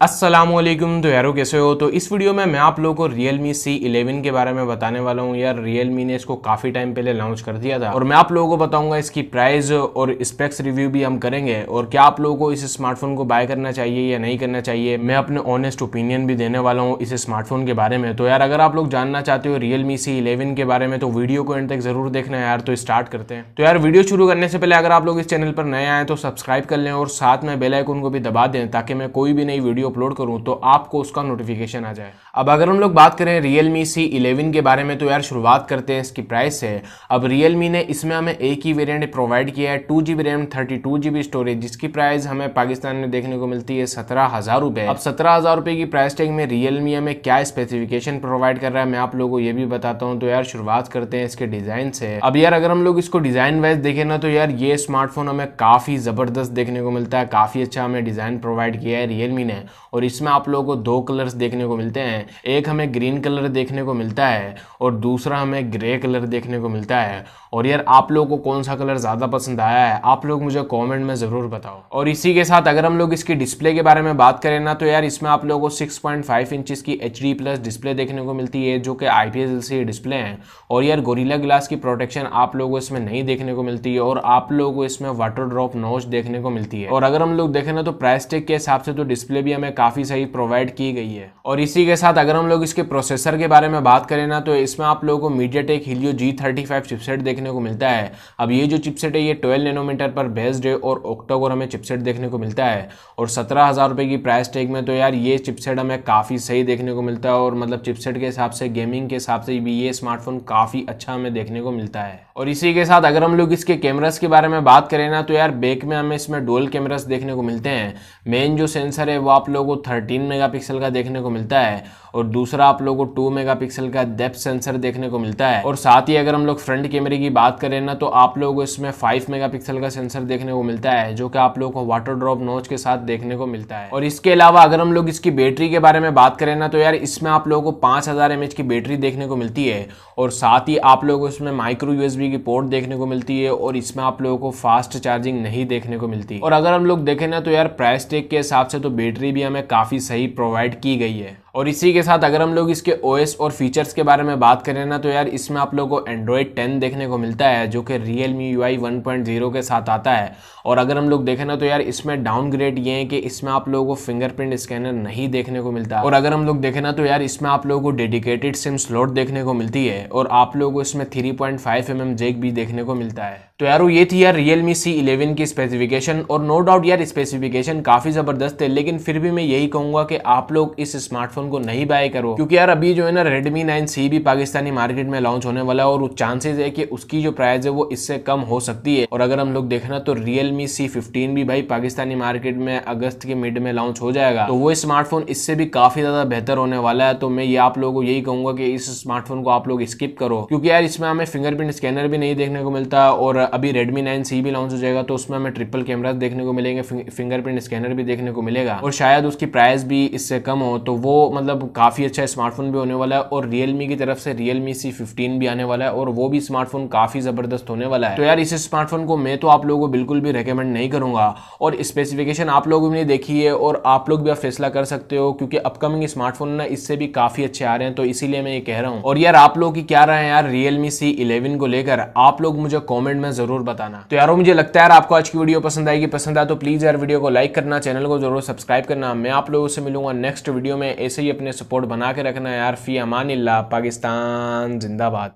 अस्सलामुअलैकुम। तो यारो कैसे हो। तो इस वीडियो में मैं आप लोगों को Realme C11 के बारे में बताने वाला हूँ। यार Realme ने इसको काफ़ी टाइम पहले लॉन्च कर दिया था और मैं आप लोगों को बताऊंगा इसकी प्राइस और स्पेक्स रिव्यू भी हम करेंगे और क्या आप लोगों को इस स्मार्टफोन को बाय करना चाहिए या नहीं करना चाहिए। मैं अपने ऑनेस्ट ओपिनियन भी देने वाला हूँ इस स्मार्टफोन के बारे में। तो यार अगर आप लोग जानना चाहते हो Realme C11 के बारे में तो वीडियो को एंड तक जरूर देखना है यार। तो स्टार्ट करते हैं। तो यार वीडियो शुरू करने से पहले अगर आप लोग इस चैनल पर नए आए तो सब्सक्राइब कर लें और साथ में बेल आइकन को भी दबा दें ताकि मैं कोई भी नई वीडियो अपलोड करूँ तो आपको उसका नोटिफिकेशन आ जाए। अब अगर हम लोग बात करें Realme C11 के बारे में तो यार शुरुआत करते हैं इसकी प्राइस से। अब Realme ने इसमें हमें एक ही वेरिएंट प्रोवाइड किया है 2GB रैम 32GB स्टोरेज, जिसकी प्राइस हमें पाकिस्तान में देखने को मिलती है 17,000 रुपए। अब 17,000 रुपए की प्राइस टैग में Realme हमें क्या स्पेसिफिकेशन प्रोवाइड कर रहा है मैं आप लोगों को ये भी बताता हूँ। तो यार शुरुआत करते हैं इसके डिजाइन से। अब यार अगर हम लोग इसको डिजाइन वाइज देखें ना तो यार ये स्मार्टफोन हमें काफी जबरदस्त देखने को मिलता है। काफी अच्छा हमें डिजाइन प्रोवाइड किया है Realme ने और इसमें आप लोगों को दो कलर्स देखने को मिलते हैं। एक हमें ग्रीन कलर देखने को मिलता है और दूसरा हमें ग्रे कलर देखने को मिलता है। और यार आप लोगों को कौन सा कलर ज्यादा पसंद आया है आप लोग मुझे कमेंट में जरूर बताओ। और इसी के साथ अगर हम लोग इसकी डिस्प्ले के बारे में बात करें ना तो यार इसमें आप लोगों को 6.5 इंचेस की HD+ डिस्प्ले देखने को मिलती है जो कि IPS LCD डिस्प्ले है। और यार गोरिल्ला ग्लास की प्रोटेक्शन आप लोगों को इसमें नहीं देखने को मिलती है और आप लोगों को इसमें वाटर ड्रॉप नॉच देखने को मिलती है। और अगर हम लोग देखें ना तो प्राइस टैग के हिसाब से तो डिस्प्ले भी हमें काफी सही प्रोवाइड की गई है। और इसी के साथ अगर हम लोग इसके प्रोसेसर के बारे में बात करें ना तो इसमें आप लोगों को MediaTek Helio G35 चिपसेट देखने को मिलता है। अब ये जो चिपसेट है ये 12 नैनोमीटर पर बेस्ड है और ऑक्टा-कोर हमें चिपसेट देखने को मिलता है। और 17,000 रुपए की प्राइस टैग में तो यार ये चिपसेट हमें काफी सही देखने को मिलता है और मतलब चिपसेट के हिसाब से गेमिंग के हिसाब से भी ये स्मार्टफोन काफी अच्छा हमें देखने को मिलता है। और इसी के साथ अगर हम लोग इसके कैमरास के बारे में बात करें ना तो यार बैक में हमें इसमें डुअल कैमरास देखने को मिलते हैं। मेन जो सेंसर है वो आप लोगों को 13 मेगापिक्सल का देखने को मिलता है और दूसरा आप लोगों को 2 मेगापिक्सल का डेप्थ सेंसर देखने को मिलता है। और साथ ही अगर हम लोग फ्रंट कैमरे की बात करें ना तो आप लोगों को इसमें 5 मेगापिक्सल का सेंसर देखने को मिलता है जो कि आप लोगों को वाटर ड्रॉप नॉच के साथ देखने को मिलता है। और इसके अलावा अगर हम लोग इसकी बैटरी के बारे में बात करें ना तो यार इसमें आप लोगों को 5000 mAh की बैटरी देखने को मिलती है और साथ ही आप लोगों को इसमें माइक्रो USB की पोर्ट देखने को मिलती है और इसमें आप लोगों को फास्ट चार्जिंग नहीं देखने को मिलती। और अगर हम लोग देखें ना तो यार प्राइस टैग के हिसाब से तो बैटरी भी हमें काफी सही प्रोवाइड की गई है। और इसी के साथ अगर हम लोग इसके OS और फीचर्स के बारे में बात करें ना तो यार इसमें आप लोगों को Android 10 देखने को मिलता है जो कि Realme UI 1.0 के साथ आता है। और अगर हम लोग देखें ना तो यार इसमें डाउनग्रेड ये है कि इसमें आप लोगों को फिंगरप्रिंट स्कैनर नहीं देखने को मिलता। और अगर हम लोग देखें ना तो यार इसमें आप लोगों को डेडिकेटेड सिम स्लॉट देखने को मिलती है और आप लोगों को इसमें 3.5 mm जैक भी देखने को मिलता है। तो यार ये थी यार Realme C11 की स्पेसिफिकेशन और नो डाउट यार स्पेसिफिकेशन काफी जबरदस्त है, लेकिन फिर भी मैं यही कहूंगा कि आप लोग इस स्मार्टफोन को नहीं बाय करो क्योंकि यार अभी जो है ना Redmi 9C भी पाकिस्तानी मार्केट में लॉन्च होने वाला है और चांसेस है कि उसकी जो प्राइस है वो इससे कम हो सकती है। और अगर हम लोग देखना तो Realme C15 भी भाई पाकिस्तानी मार्केट में अगस्त के मिड में लॉन्च हो जाएगा तो वो स्मार्टफोन इससे भी काफी ज्यादा बेहतर होने वाला है। तो मैं ये आप लोगों को यही कहूंगा कि इस स्मार्टफोन को आप लोग स्किप करो क्योंकि यार इसमें हमें फिंगरप्रिंट स्कैनर भी नहीं देखने को मिलता और अभी Redmi 9C भी लॉन्च हो जाएगा तो उसमें हमें ट्रिपल कैमरास देखने को मिलेंगे, फिंगरप्रिंट स्कैनर भी देखने को मिलेगा और शायद उसकी प्राइस भी इससे कम हो। तो वो मतलब काफी अच्छा स्मार्टफोन भी होने वाला है और Realme की तरफ से Realme C15 भी आने वाला है और वो भी स्मार्टफोन काफी जबरदस्त होने वाला है। तो यार इस स्मार्टफोन को मैं तो आप लोगों को बिल्कुल भी रेकमेंड नहीं करूंगा और स्पेसिफिकेशन आप लोगों ने देखी है और आप लोग भी आप फैसला कर सकते हो क्योंकि अपकमिंग स्मार्टफोन ना इससे भी काफी अच्छे आ रहे हैं तो इसीलिए मैं ये कह रहा हूँ। और यार आप लोग की क्या राय है यार Realme C11 को लेकर आप लोग मुझे कॉमेंट में जरूर बताना। तो यार मुझे लगता है यार आपको आज की वीडियो पसंद आएगी। पसंद आए तो प्लीज यार वीडियो को लाइक करना, चैनल को जरूर सब्सक्राइब करना। मैं आप लोगों से मिलूंगा नेक्स्ट वीडियो में। ऐसे ही अपने सपोर्ट बना के रखना यार। फी अमानिल्लाह। पाकिस्तान जिंदाबाद।